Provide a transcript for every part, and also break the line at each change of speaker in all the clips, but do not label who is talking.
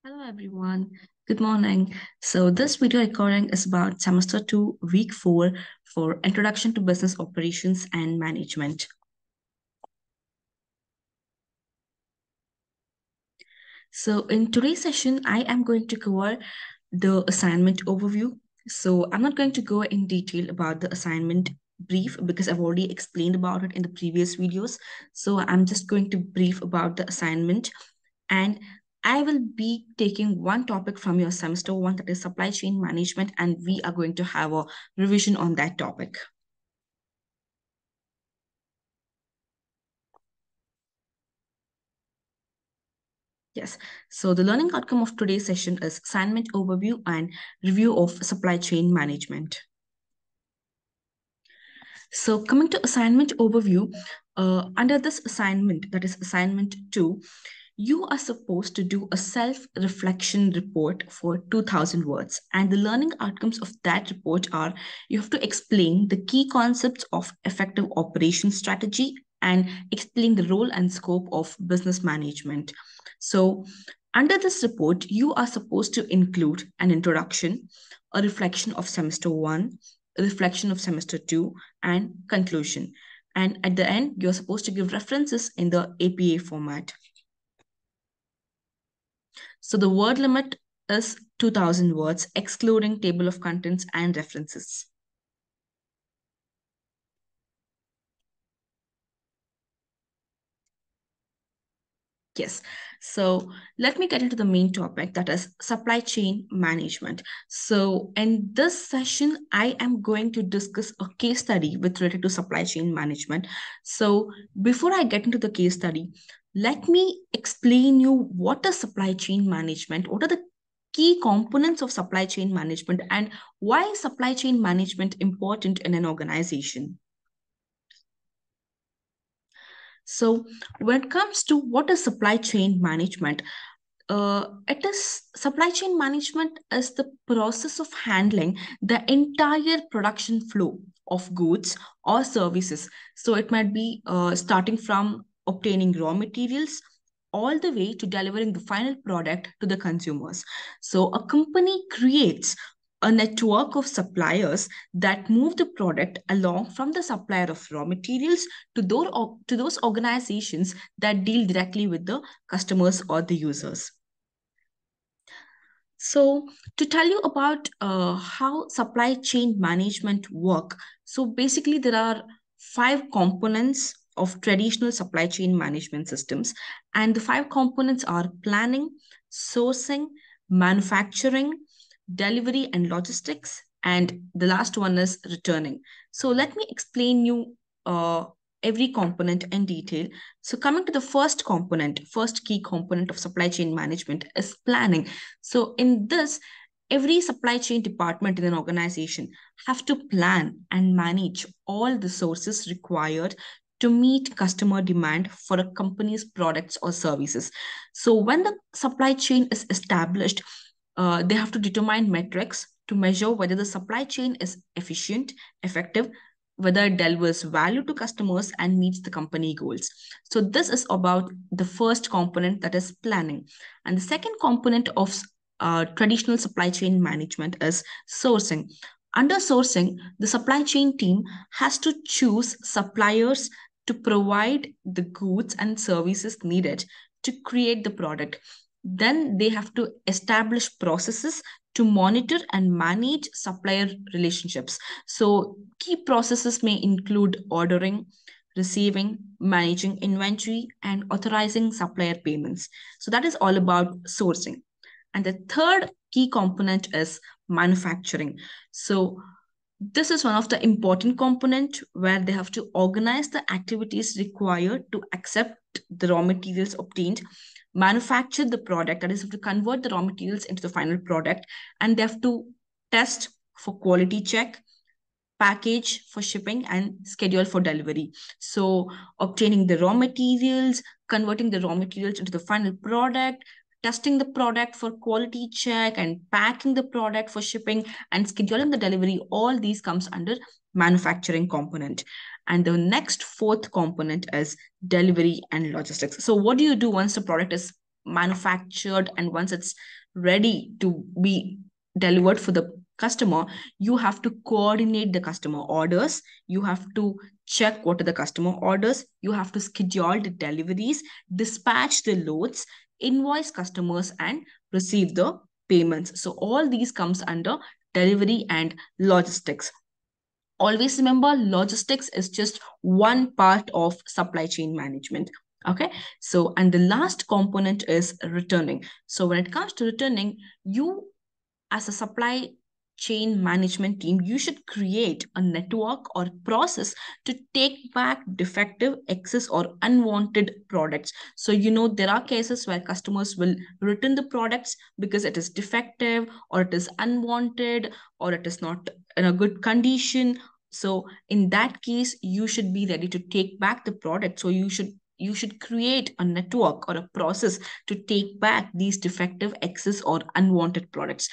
Hello everyone. Good morning. So this video recording is about semester 2, week 4 for Introduction to Business Operations and Management. So in today's session, I am going to cover the assignment overview. So I'm not going to go in detail about the assignment brief because I've already explained about it in the previous videos. So I'm just going to brief about the assignment, and I will be taking one topic from your semester 1, that is supply chain management, and we are going to have a revision on that topic. Yes, so the learning outcome of today's session is assignment overview and review of supply chain management. So coming to assignment overview, under this assignment, that is assignment 2, you are supposed to do a self-reflection report for 2000 words. And the learning outcomes of that report are you have to explain the key concepts of effective operation strategy and explain the role and scope of business management. So under this report, you are supposed to include an introduction, a reflection of semester 1, a reflection of semester 2, and conclusion. And at the end, you're supposed to give references in the APA format. So the word limit is 2000 words, excluding table of contents and references. Yes. So let me get into the main topic, that is supply chain management. So in this session, I am going to discuss a case study with related to supply chain management. So before I get into the case study, let me explain you what is supply chain management, what are the key components of supply chain management, and why is supply chain management important in an organization. So when it comes to what is supply chain management, it is supply chain management is the process of handling the entire production flow of goods or services. So it might be starting from obtaining raw materials all the way to delivering the final product to the consumers. So a company creates a network of suppliers that move the product along from the supplier of raw materials to those organizations that deal directly with the customers or the users. So to tell you about how supply chain management work, so basically there are 5 components of traditional supply chain management systems, and the 5 components are planning, sourcing, manufacturing, delivery and logistics, and the last one is returning. So let me explain you every component in detail. So coming to the first component, first key component of supply chain management is planning. So in this, every supply chain department in an organization have to plan and manage all the sources required to meet customer demand for a company's products or services. So when the supply chain is established, they have to determine metrics to measure whether the supply chain is efficient, effective, whether it delivers value to customers and meets the company goals. So this is about the first component, that is planning. And the second component of traditional supply chain management is sourcing. Under sourcing, the supply chain team has to choose suppliers to provide the goods and services needed to create the product. Then they have to establish processes to monitor and manage supplier relationships. So key processes may include ordering, receiving, managing inventory, and authorizing supplier payments. So that is all about sourcing. And the third key component is manufacturing. So this is one of the important component where they have to organize the activities required to accept the raw materials obtained, manufacture the product, that is, have to convert the raw materials into the final product, and they have to test for quality check, package for shipping, and schedule for delivery. So obtaining the raw materials, converting the raw materials into the final product, testing the product for quality check, and packing the product for shipping, and scheduling the delivery, all these comes under manufacturing component. And the next fourth component is delivery and logistics. So what do you do once the product is manufactured and once it's ready to be delivered for the customer, you have to coordinate the customer orders, you have to check what are the customer orders, you have to schedule the deliveries, dispatch the loads, invoice customers, and receive the payments. So all these comes under delivery and logistics. Always remember, logistics is just one part of supply chain management. Okay, so and the last component is returning. So when it comes to returning, you as a supply chain management team, you should create a network or process to take back defective, excess, or unwanted products. So, there are cases where customers will return the products because it is defective, or it is unwanted, or it is not in a good condition. So, in that case, you should be ready to take back the product. So, you should create a network or a process to take back these defective, excess, or unwanted products.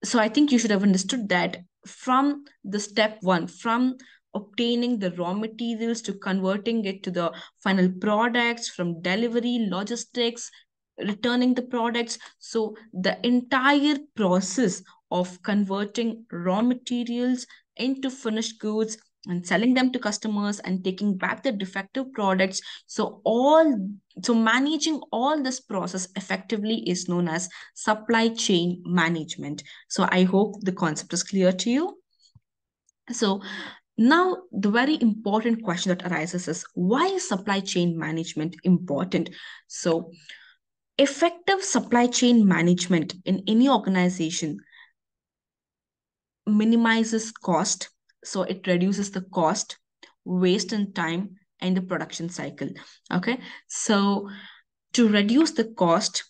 So I think you should have understood that from the step one, from obtaining the raw materials to converting it to the final products, from delivery, logistics, returning the products. So the entire process of converting raw materials into finished goods and selling them to customers and taking back the defective products. So managing all this process effectively is known as supply chain management. So I hope the concept is clear to you. So now the very important question that arises is, why is supply chain management important? So effective supply chain management in any organization minimizes cost. So it reduces the cost, waste, and time in the production cycle. Okay. So to reduce the cost,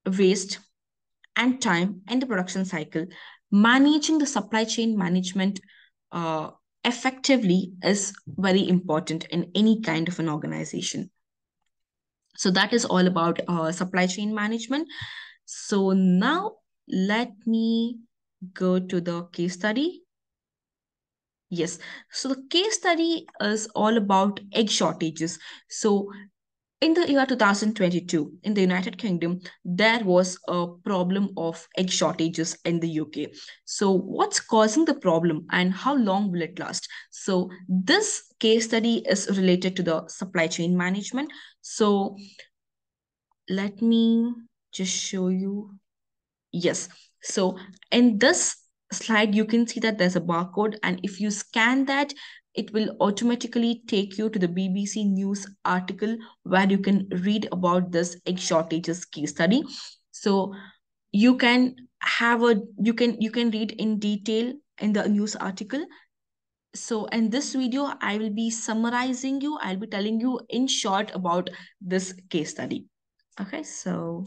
waste, and time in the production cycle, managing the supply chain management uh, effectively is very important in any kind of an organization. So that is all about supply chain management. So now let me go to the case study. Yes, so the case study is all about egg shortages. So in the year 2022, in the United Kingdom, there was a problem of egg shortages in the UK. So, what's causing the problem and how long will it last? So, this case study is related to the supply chain management. So, let me just show you. Yes. So in this slide, you can see that there's a barcode, and if you scan that, it will automatically take you to the BBC News article where you can read about this egg shortages case study. So you can you can read in detail in the news article. So in this video, I will be summarizing you, I'll be telling you in short about this case study. Okay, so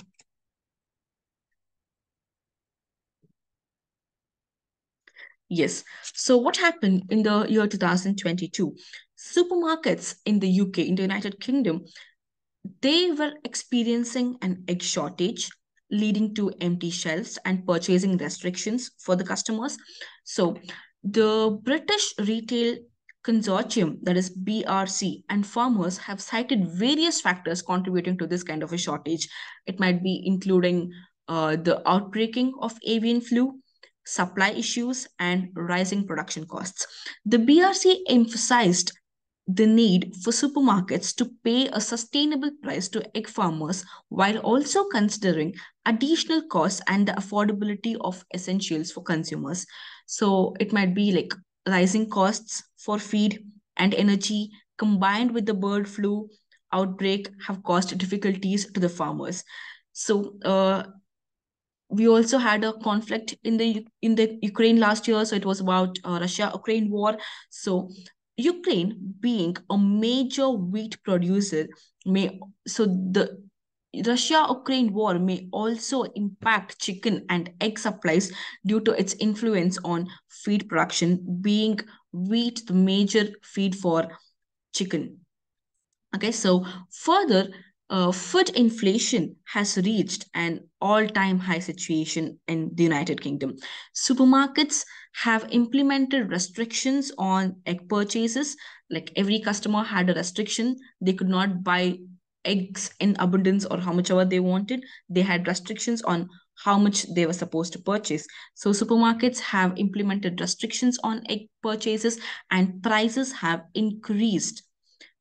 yes. So what happened in the year 2022? Supermarkets in the UK, in the United Kingdom, they were experiencing an egg shortage, leading to empty shelves and purchasing restrictions for the customers. So the British Retail Consortium, that is BRC, and farmers have cited various factors contributing to this kind of a shortage. It might be including the outbreaking of avian flu, supply issues, and rising production costs. The BRC emphasized the need for supermarkets to pay a sustainable price to egg farmers while also considering additional costs and the affordability of essentials for consumers. So it might be like rising costs for feed and energy combined with the bird flu outbreak have caused difficulties to the farmers. So we also had a conflict in the Ukraine last year. So it was about Russia-Ukraine war. So Ukraine, being a major wheat producer, may so the Russia-Ukraine war may also impact chicken and egg supplies due to its influence on feed production, being wheat the major feed for chicken. Okay, so further, food inflation has reached an all-time high situation in the United Kingdom. Supermarkets have implemented restrictions on egg purchases. Like every customer had a restriction; they could not buy eggs in abundance or how much ever they wanted. They had restrictions on how much they were supposed to purchase. So supermarkets have implemented restrictions on egg purchases, and prices have increased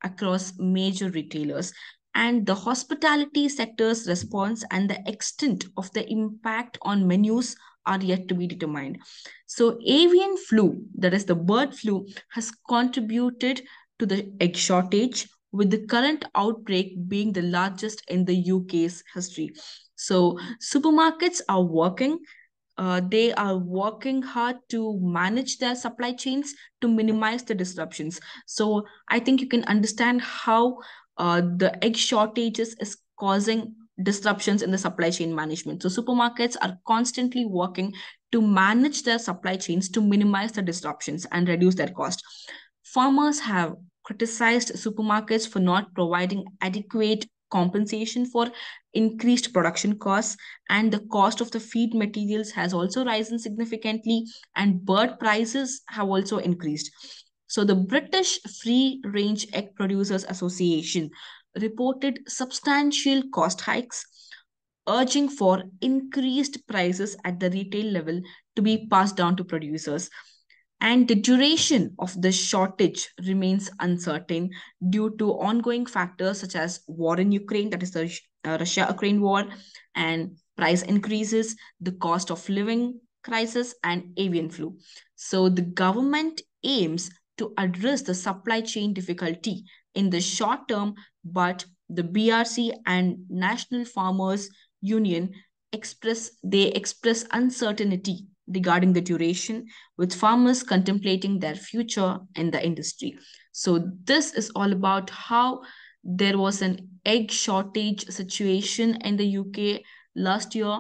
across major retailers. And the hospitality sector's response and the extent of the impact on menus are yet to be determined. So, avian flu, that is the bird flu, has contributed to the egg shortage, with the current outbreak being the largest in the UK's history. So, supermarkets are working hard to manage their supply chains to minimize the disruptions. So I think you can understand how the egg shortages is causing disruptions in the supply chain management. So supermarkets are constantly working to manage their supply chains to minimize the disruptions and reduce their cost. Farmers have criticized supermarkets for not providing adequate compensation for increased production costs, and the cost of the feed materials has also risen significantly, and bird prices have also increased. So the British Free Range Egg Producers Association reported substantial cost hikes, urging for increased prices at the retail level to be passed down to producers. And the duration of the shortage remains uncertain due to ongoing factors such as war in Ukraine, that is the Russia Ukraine war, and price increases, the cost of living crisis, and avian flu. So the government aims to address the supply chain difficulty in the short term, but the BRC and National Farmers Union express uncertainty regarding the duration, with farmers contemplating their future in the industry. So this is all about how there was an egg shortage situation in the UK last year,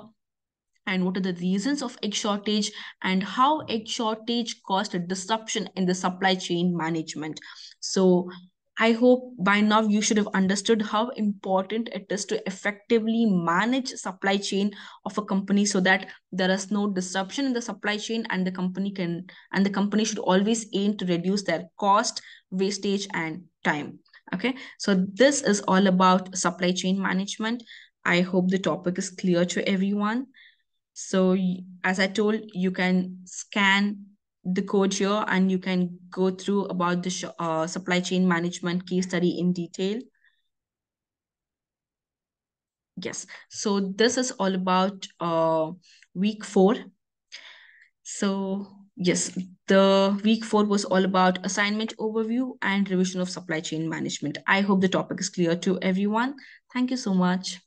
and what are the reasons of egg shortage, and how egg shortage caused a disruption in the supply chain management. So I hope by now you should have understood how important it is to effectively manage supply chain of a company, so that there is no disruption in the supply chain, and the company should always aim to reduce their cost, wastage, and time. Okay, so this is all about supply chain management. I hope the topic is clear to everyone. So as I told, you can scan the code here and you can go through about the supply chain management case study in detail. Yes, so this is all about week 4. So yes, the week 4 was all about assignment overview and revision of supply chain management. I hope the topic is clear to everyone. Thank you so much.